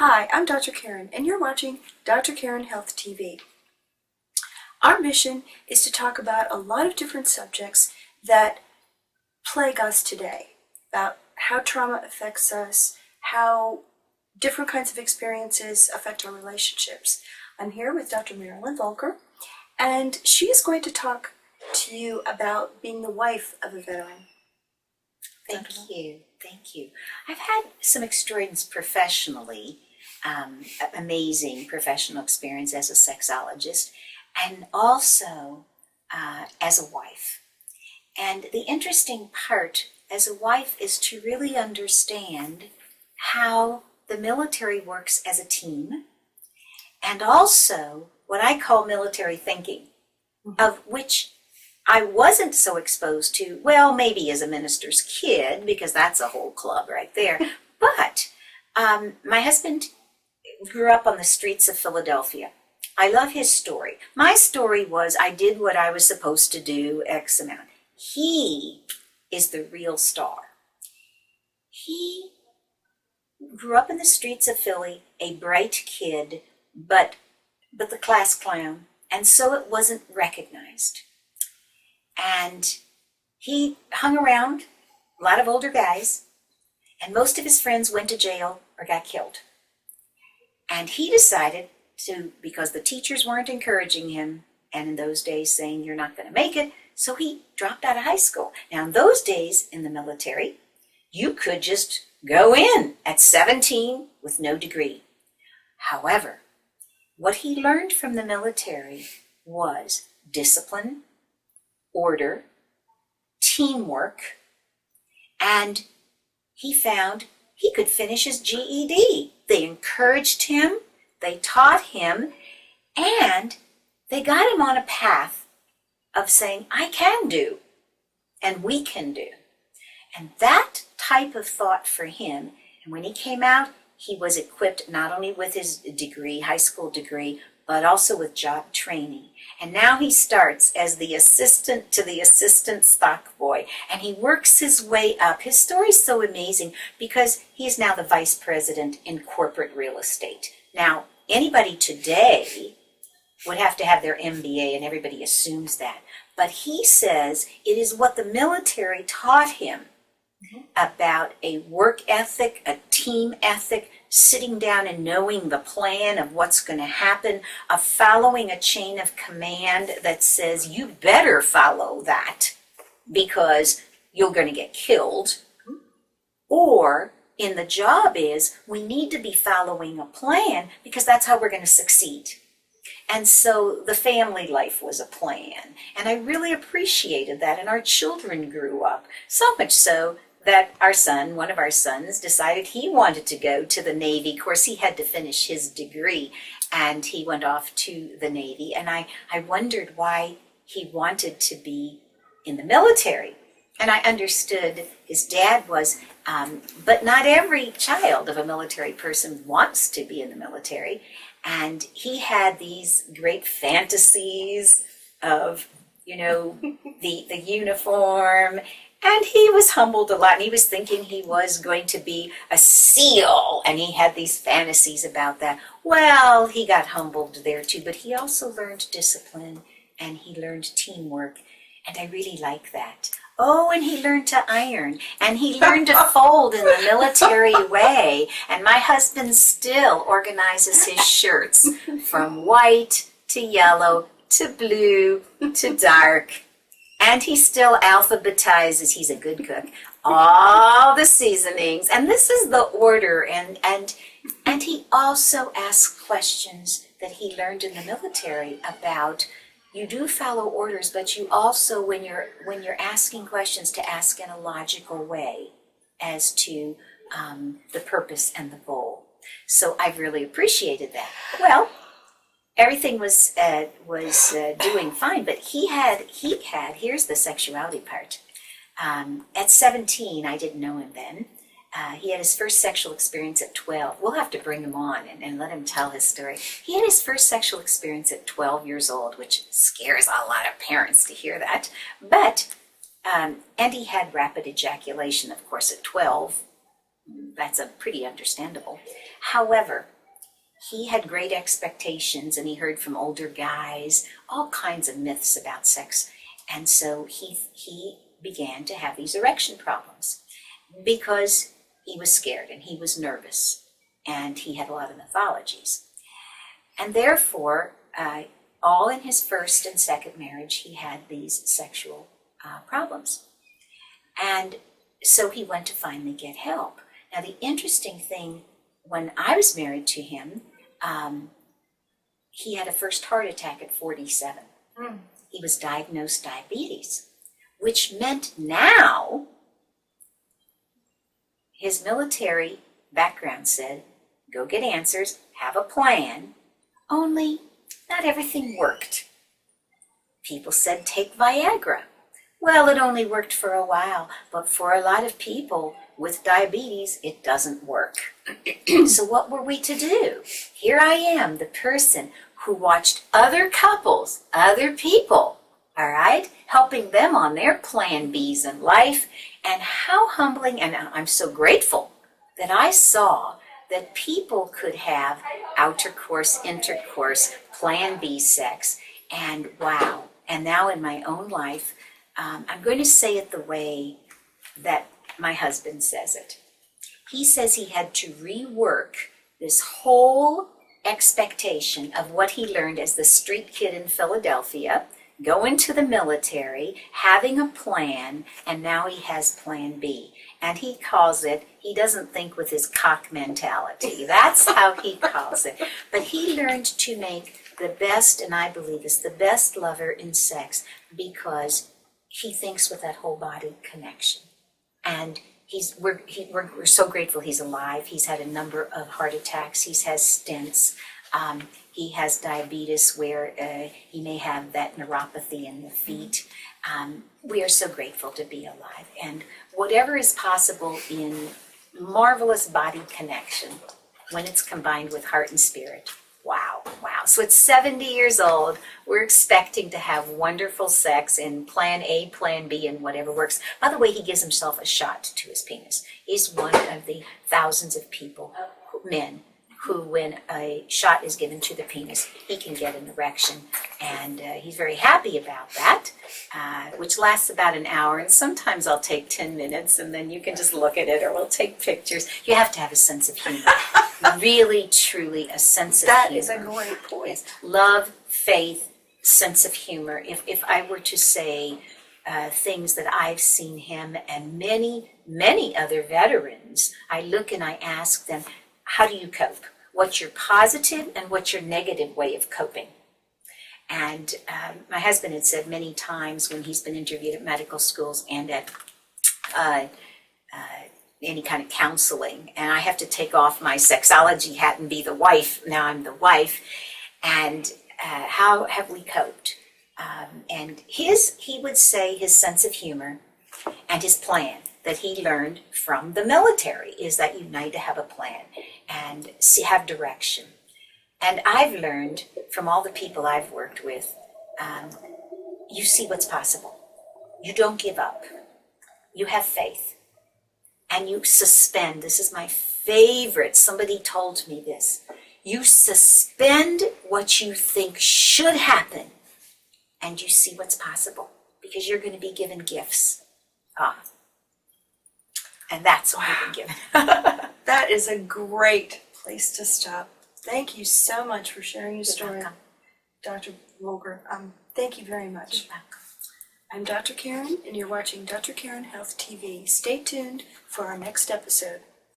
Hi, I'm Dr. Karen, and you're watching Dr. Karen Health TV. Our mission is to talk about a lot of different subjects that plague us today, about how trauma affects us, how different kinds of experiences affect our relationships. I'm here with Dr. Marilyn Volker, and she is going to talk to you about being the wife of a veteran. Thank you. I've had some experience professionally, amazing professional experience as a sexologist, and also as a wife. And the interesting part as a wife is to really understand how the military works as a team, and also what I call military thinking, of which I wasn't so exposed to, well, maybe as a minister's kid, because that's a whole club right there. But my husband grew up on the streets of Philadelphia. I love his story. My story was I did what I was supposed to do, X amount. He is the real star. He grew up in the streets of Philly, a bright kid, but the class clown, and so it wasn't recognized. And he hung around a lot of older guys, and most of his friends went to jail or got killed. And he decided to, because the teachers weren't encouraging him, and in those days saying you're not going to make it, so he dropped out of high school. Now in those days in the military, you could just go in at 17 with no degree. However, what he learned from the military was discipline, order, teamwork, and he found he could finish his GED. They encouraged him, they taught him, and they got him on a path of saying, I can do, and we can do. And that type of thought for him, and when he came out, he was equipped not only with his degree, high school degree, but also with job training. And now he starts as the assistant to the assistant stock boy, and he works his way up. His story's so amazing because he's now the vice president in corporate real estate. Now, anybody today would have to have their MBA, and everybody assumes that. But he says it is what the military taught him about a work ethic, a team ethic, sitting down and knowing the plan of what's going to happen, of following a chain of command that says you better follow that because you're going to get killed. Or in the job is we need to be following a plan because that's how we're going to succeed. And so the family life was a plan. And I really appreciated that. And our children grew up, so much so that our son, one of our sons, decided he wanted to go to the Navy. Of course, he had to finish his degree, and he went off to the Navy. And I wondered why he wanted to be in the military. And I understood his dad was, but not every child of a military person wants to be in the military. And he had these great fantasies of, the uniform. And he was humbled a lot, and he was thinking he was going to be a SEAL, and he had these fantasies about that. Well, he got humbled there too, but he also learned discipline, and he learned teamwork, and I really like that. Oh, and he learned to iron, and he learned to fold in the military way, and my husband still organizes his shirts from white to yellow to blue to dark. And he still alphabetizes, he's a good cook, all the seasonings. And this is the order. And he also asks questions that he learned in the military about, you do follow orders, but you also, when you're asking questions, to ask in a logical way as to the purpose and the goal. So I've really appreciated that. Well, everything was doing fine, but he had, here's the sexuality part. At 17, I didn't know him then. He had his first sexual experience at 12. We'll have to bring him on and let him tell his story. He had his first sexual experience at 12 years old, which scares a lot of parents to hear that. But, and he had rapid ejaculation, of course, at 12. That's pretty understandable. However, he had great expectations, and he heard from older guys all kinds of myths about sex. And so he began to have these erection problems because he was scared and he was nervous and he had a lot of mythologies. And therefore, all in his first and second marriage, he had these sexual problems. And so he went to finally get help. Now, the interesting thing, when I was married to him, he had a first heart attack at 47. He was diagnosed diabetes, which meant now his military background said, go get answers, have a plan, only not everything worked. People said, take Viagra. Well, it only worked for a while, but for a lot of people with diabetes, it doesn't work. So what were we to do? Here I am, the person who watched other couples, other people, all right, helping them on their plan Bs in life. And how humbling, and I'm so grateful that I saw that people could have outer course, intercourse, plan B sex, and wow. And now in my own life, I'm going to say it the way that my husband says it. He says he had to rework this whole expectation of what he learned as the street kid in Philadelphia, go into the military, having a plan, and now he has plan B. And he calls it, he doesn't think with his cock mentality. That's how he calls it. But he learned to make the best, and I believe is the best lover in sex, because he thinks with that whole body connection. And we're so grateful he's alive. He's had a number of heart attacks. He's had stents. He has diabetes where he may have that neuropathy in the feet. We are so grateful to be alive. And whatever is possible in marvelous body connection, when it's combined with heart and spirit, wow. So at 70 years old, we're expecting to have wonderful sex in plan A, plan B, and whatever works. By the way, he gives himself a shot to his penis. He's one of the thousands of people, men, who when a shot is given to the penis, he can get an erection. And he's very happy about that, which lasts about an hour. And sometimes I'll take 10 minutes and then you can just look at it, or we'll take pictures. You have to have a sense of humor. Really, truly a sense of humor. That is a great point. Yes. Love, faith, sense of humor. If I were to say things that I've seen him and many, many other veterans, I look and I ask them, how do you cope? What's your positive and what's your negative way of coping? And my husband had said many times when he's been interviewed at medical schools and at any kind of counseling, and I have to take off my sexology hat and be the wife. Now I'm the wife. And how have we coped? And he would say his sense of humor and his plan that he learned from the military is that you need to have a plan and have direction. And I've learned from all the people I've worked with, you see what's possible. You don't give up. You have faith. And you suspend. This is my favorite. Somebody told me this. You suspend what you think should happen, and you see what's possible, because you're going to be given gifts. And that's what we've been given. That is a great place to stop. Thank you so much for sharing your story, welcome. Dr. Volker. Thank you very much. You're welcome. I'm Dr. Karen, and you're watching Dr. Karen Health TV. Stay tuned for our next episode.